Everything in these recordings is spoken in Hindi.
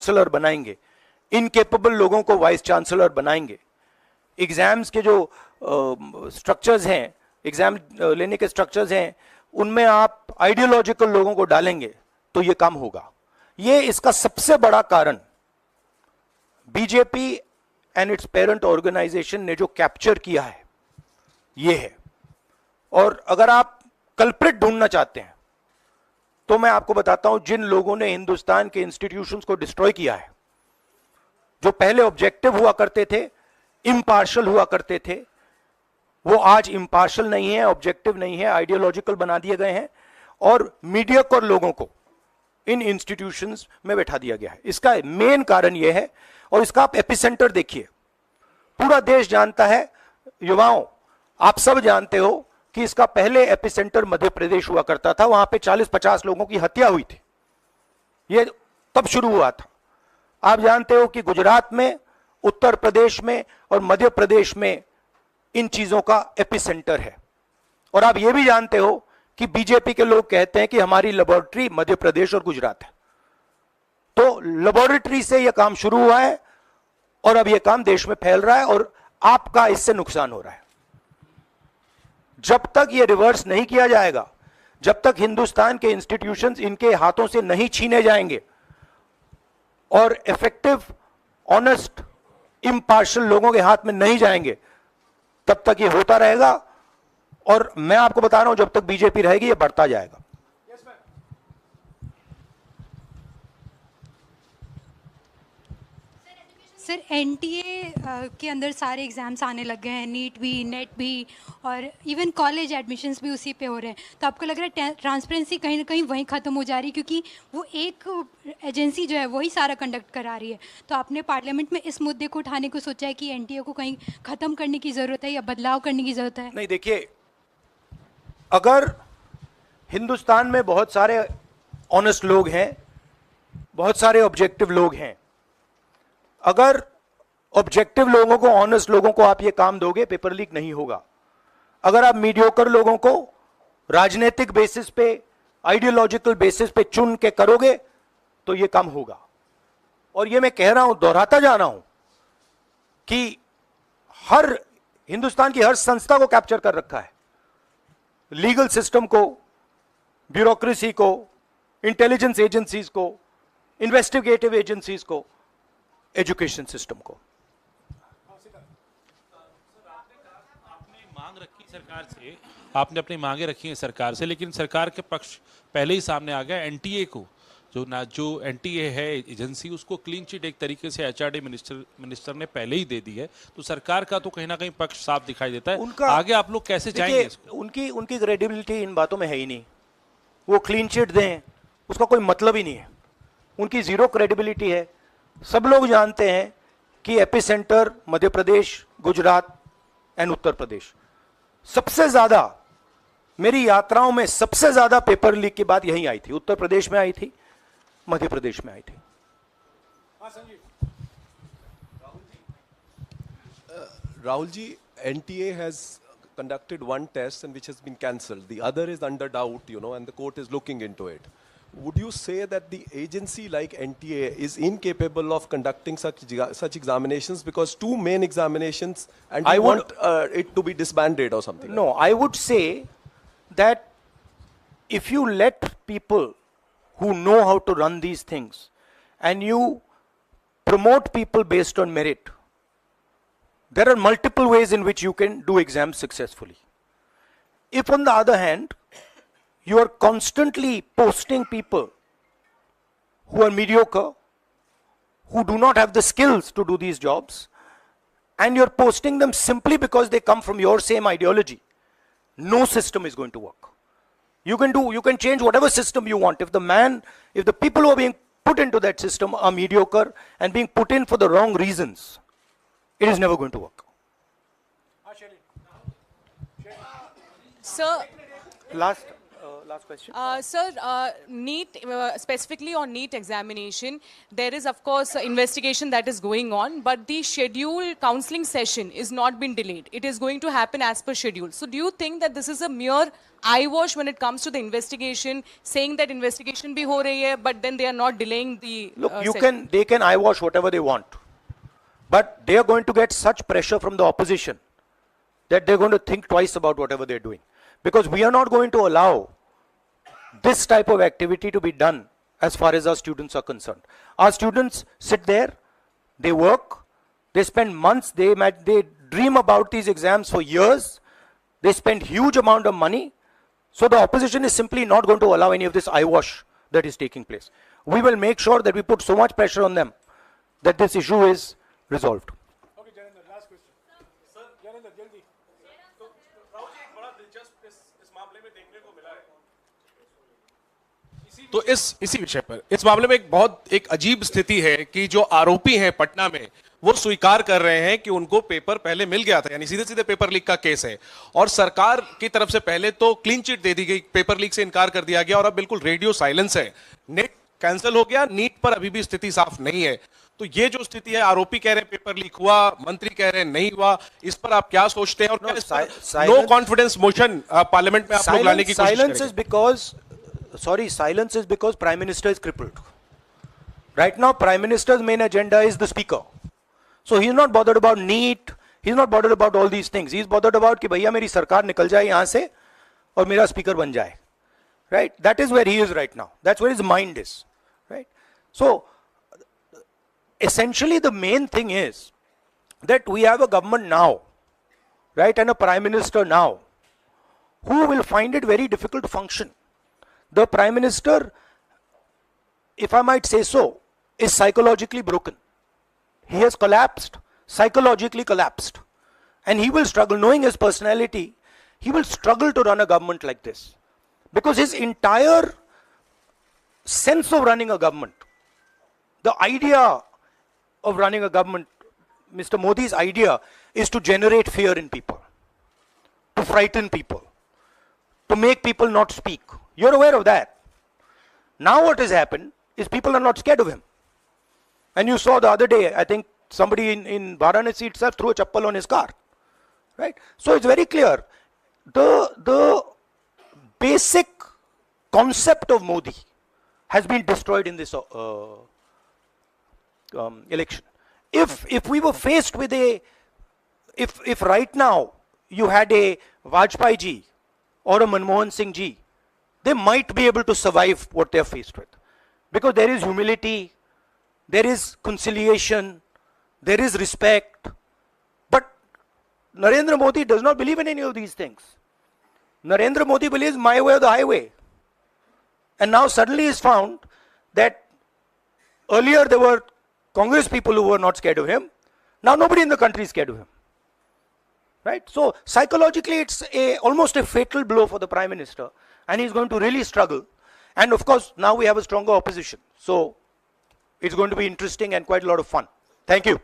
चांसलर बनाएंगे, इनकेपेबल लोगों को वाइस चांसलर बनाएंगे, एग्जाम्स के जो स्ट्रक्चर्स हैं, एग्जाम लेने के स्ट्रक्चर्स हैं, उनमें आप आइडियोलॉजिकल लोगों को डालेंगे तो ये काम होगा। ये इसका सबसे बड़ा कारण BJP and its parent organisation ने जो कैप्चर किया है ये है। और अगर आप कल्प्रिट ढूंढना चाहते हैं तो मैं आपको बताता हूं, जिन लोगों ने हिंदुस्तान के इंस्टीट्यूशंस को डिस्ट्रॉय किया है, जो पहले ऑब्जेक्टिव हुआ करते थे, इम्पार्शल हुआ करते थे, वो आज इम्पार्शल नहीं है, ऑब्जेक्टिव नहीं है, आइडियोलॉजिकल बना दिए गए हैं और मीडियोकर लोगों को इन इंस्टीट्यूशंस में बैठा दिया गया है। इसका मेन कारण यह है, और इसका आप एपिसेंटर देखिए, पूरा देश जानता है, युवाओं आप सब जानते हो कि इसका पहले एपिसेंटर मध्य प्रदेश हुआ करता था, वहां पे 40-50 लोगों की हत्या हुई थी, ये तब शुरू हुआ था। आप जानते हो कि गुजरात में, उत्तर प्रदेश में और मध्य प्रदेश में इन चीजों का एपिसेंटर है। और आप यह भी जानते हो कि बीजेपी के लोग कहते हैं कि हमारी लेबोरेटरी मध्य प्रदेश और गुजरात है। तो लेबोरेटरी से यह काम शुरू हुआ है और अब यह काम देश में फैल रहा है और आपका इससे नुकसान हो रहा है। जब तक यह रिवर्स नहीं किया जाएगा, जब तक हिंदुस्तान के इंस्टीट्यूशंस इनके हाथों से नहीं छीने जाएंगे और इफेक्टिव, ऑनेस्ट, इम्पार्शियल लोगों के हाथ में नहीं जाएंगे, तब तक ये होता रहेगा। और मैं आपको बता रहा हूं, जब तक बीजेपी रहेगी ये बढ़ता जाएगा। सर, एनटीए के अंदर सारे एग्जाम्स आने लग गए हैं, नीट भी, नेट भी, और इवन कॉलेज एडमिशन्स भी उसी पे हो रहे हैं। तो आपको लग रहा है ट्रांसपेरेंसी कहीं ना कहीं वहीं ख़त्म हो जा रही है, क्योंकि वो एक एजेंसी जो है वही सारा कंडक्ट करा रही है। तो आपने पार्लियामेंट में इस मुद्दे को उठाने को सोचा है कि एनटीए को कहीं ख़त्म करने की ज़रूरत है या बदलाव करने की ज़रूरत है? नहीं, देखिए, अगर हिंदुस्तान में बहुत सारे ऑनेस्ट लोग हैं, बहुत सारे ऑब्जेक्टिव लोग हैं, अगर ऑब्जेक्टिव लोगों को, ऑनेस्ट लोगों को आप ये काम दोगे, पेपर लीक नहीं होगा। अगर आप मीडियोकर लोगों को राजनीतिक बेसिस पे, आइडियोलॉजिकल बेसिस पे चुन के करोगे तो ये काम होगा। और ये मैं कह रहा हूं, दोहराता जा रहा हूं कि हर हिंदुस्तान की हर संस्था को कैप्चर कर रखा है, लीगल सिस्टम को, ब्यूरोक्रेसी को, इंटेलिजेंस एजेंसीज को, इन्वेस्टिगेटिव एजेंसीज को, एजुकेशन सिस्टम को। आपने अपनी मांगे रखी हैं सरकार से, लेकिन सरकार के पक्ष पहले ही सामने आ गया। एनटीए को जो एनटीए है एजेंसी, उसको क्लीन चिट एक तरीके से एचआरडी मिनिस्टर ने पहले ही दे दी है। तो सरकार का तो कहीं ना कहीं पक्ष साफ दिखाई देता है। आगे आप लोग कैसे जाएंगे? उनकी क्रेडिबिलिटी इन बातों में है ही नहीं। वो क्लीन चिट दें उसका कोई मतलब ही नहीं है, उनकी जीरो क्रेडिबिलिटी है। सब लोग जानते हैं कि एपिसेंटर मध्य प्रदेश, गुजरात एंड उत्तर प्रदेश। सबसे ज्यादा मेरी यात्राओं में सबसे ज्यादा पेपर लीक की बात यहीं आई थी, उत्तर प्रदेश में आई थी, मध्य प्रदेश में आई थी। Rahul ji, NTA has conducted one test and which has been cancelled. The other is under doubt, and the court is looking into it. Would you say that the agency like NTA is incapable of conducting such examinations, because two main examinations, and I want it to be disbanded or something? No, I would say that if you let people who know how to run these things and you promote people based on merit, there are multiple ways in which you can do exams successfully. If on the other hand you are constantly posting people who are mediocre, who do not have the skills to do these jobs, and you're posting them simply because they come from your same ideology, no system is going to work. You can change whatever system you want. If the people who are being put into that system are mediocre and being put in for the wrong reasons, it is never going to work. Sir, last question. Sir, NEET, specifically on NEET examination, there is of course an investigation that is going on, but the scheduled counseling session is not been delayed. It is going to happen as per schedule. So do you think that this is a mere eyewash when it comes to the investigation, saying that investigation bhi ho rahi hai, but then they are not delaying the Look, session? they can eyewash whatever they want, but they are going to get such pressure from the opposition that they're going to think twice about whatever they're doing. Because we are not going to allow this type of activity to be done as far as our students are concerned. Our students sit there, they work, they spend months, they dream about these exams for years, they spend huge amount of money. So the opposition is simply not going to allow any of this eyewash that is taking place. We will make sure that we put so much pressure on them that this issue is resolved. Okay, Jailendra, last question. Sir, Jailendra, jaldi. तो इसी विषय पर इस मामले में एक अजीब स्थिति है कि जो आरोपी हैं पटना में वो स्वीकार कर रहे हैं कि उनको पेपर पहले मिल गया था, यानी सीधे सीधे पेपर लीक का केस है और सरकार की तरफ से पहले तो क्लीन चिट दे दी गई, पेपर लीक से इनकार कर दिया गया और अब बिल्कुल रेडियो साइलेंस है। नेट कैंसिल हो गया, नीट पर अभी भी स्थिति साफ नहीं है। तो ये जो स्थिति है, आरोपी कह रहे हैं पेपर लीक हुआ, मंत्री कह रहे हैं नहीं हुआ, इस पर आप क्या सोचते हैं? और नो कॉन्फिडेंस मोशन पार्लियामेंट में आप लोग लाने की कोशिश करेंगे? Silence is because Prime Minister is crippled. Right now, Prime Minister's main agenda is the Speaker. So he's not bothered about NEET, he's not bothered about all these things. He's bothered about कि भैया मेरी सरकार निकल जाए यहाँ से और मेरा Speaker बन जाए. Right? That is where he is right now. That's where his mind is. Right? So, essentially the main thing is that we have a government now, right, and a Prime Minister now, who will find it very difficult to function. The Prime Minister, if I might say so, is psychologically broken. He has collapsed, psychologically collapsed. And he will struggle, knowing his personality, he will struggle to run a government like this. Because his entire sense of running a government, the idea of running a government, Mr. Modi's idea is to generate fear in people, to frighten people, to make people not speak. You're aware of that. Now what has happened is people are not scared of him. And you saw the other day, I think somebody in Varanasi itself threw a chappal on his car. Right? So it's very clear. The basic concept of Modi has been destroyed in this election. If we were faced with if right now you had a Vajpayee ji or a Manmohan Singh ji, they might be able to survive what they are faced with. Because there is humility, there is conciliation, there is respect. But Narendra Modi does not believe in any of these things. Narendra Modi believes my way or the highway. And now suddenly is found that earlier there were Congress people who were not scared of him. Now nobody in the country is scared of him. Right? So psychologically it's almost a fatal blow for the Prime Minister. And he's going to really struggle. And of course, now we have a stronger opposition. So, it's going to be interesting and quite a lot of fun. Thank you.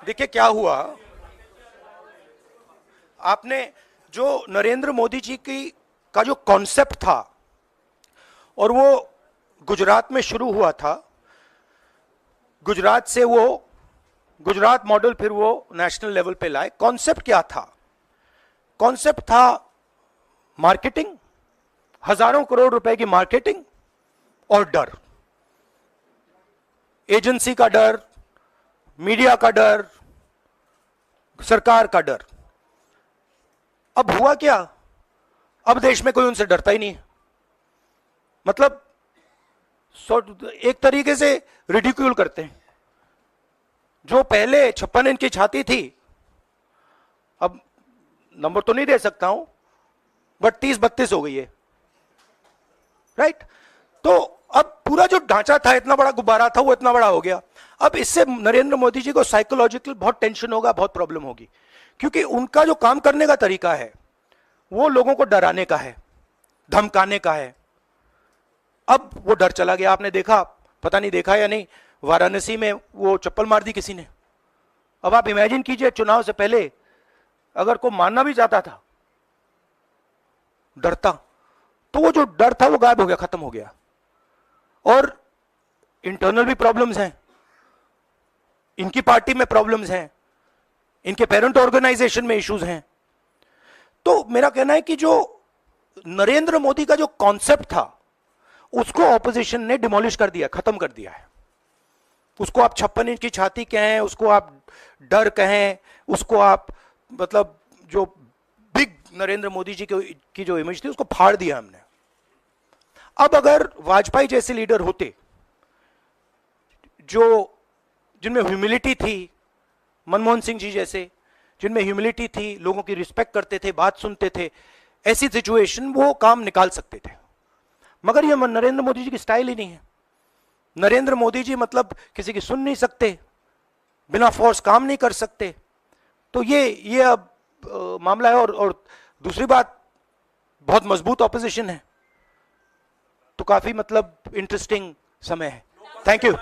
देखिए क्या हुआ, आपने जो नरेंद्र मोदी जी का जो कॉन्सेप्ट था और वो गुजरात में शुरू हुआ था, गुजरात से वो गुजरात मॉडल फिर वो नेशनल लेवल पे लाए। कॉन्सेप्ट क्या था? कॉन्सेप्ट था मार्केटिंग, हजारों करोड़ रुपए की मार्केटिंग और डर, एजेंसी का डर, मीडिया का डर, सरकार का डर। अब हुआ क्या? अब देश में कोई उनसे डरता ही नहीं है। मतलब एक तरीके से रिडिक्यूल करते हैं। जो पहले 56 इंच की छाती थी, अब नंबर तो नहीं दे सकता हूं, बट 30-32 हो गई है। राइट? तो अब पूरा जो ढांचा था, इतना बड़ा गुब्बारा था, वो इतना बड़ा हो गया। अब इससे नरेंद्र मोदी जी को साइकोलॉजिकल बहुत टेंशन होगा, बहुत प्रॉब्लम होगी, क्योंकि उनका जो काम करने का तरीका है वो लोगों को डराने का है, धमकाने का है। अब वो डर चला गया। आपने देखा, पता नहीं देखा या नहीं, वाराणसी में वो चप्पल मार दी किसी ने। अब आप इमेजिन कीजिए, चुनाव से पहले अगर कोई मानना भी चाहता था डरता, तो वो जो डर था वो गायब हो गया, खत्म हो गया। और इंटरनल भी प्रॉब्लम्स हैं, इनकी पार्टी में प्रॉब्लम्स हैं, इनके पेरेंट ऑर्गेनाइजेशन में इश्यूज हैं। तो मेरा कहना है कि जो नरेंद्र मोदी का जो कॉन्सेप्ट था उसको ऑपोजिशन ने डिमोलिश कर दिया, खत्म कर दिया है। उसको आप 56 इंच की छाती कहें, उसको आप डर कहें, उसको आप मतलब जो बिग नरेंद्र मोदी जी की जो इमेज थी उसको फाड़ दिया हमने। अब अगर वाजपेयी जैसे लीडर होते जो जिनमें ह्यूमिलिटी थी, मनमोहन सिंह जी जैसे जिनमें ह्यूमिलिटी थी, लोगों की रिस्पेक्ट करते थे, बात सुनते थे, ऐसी सिचुएशन वो काम निकाल सकते थे। मगर ये नरेंद्र मोदी जी की स्टाइल ही नहीं है। नरेंद्र मोदी जी मतलब किसी की सुन नहीं सकते, बिना फोर्स काम नहीं कर सकते। तो ये अब मामला है। और दूसरी बात, बहुत मजबूत ऑपोजिशन है, तो काफी मतलब इंटरेस्टिंग समय है। Thank you.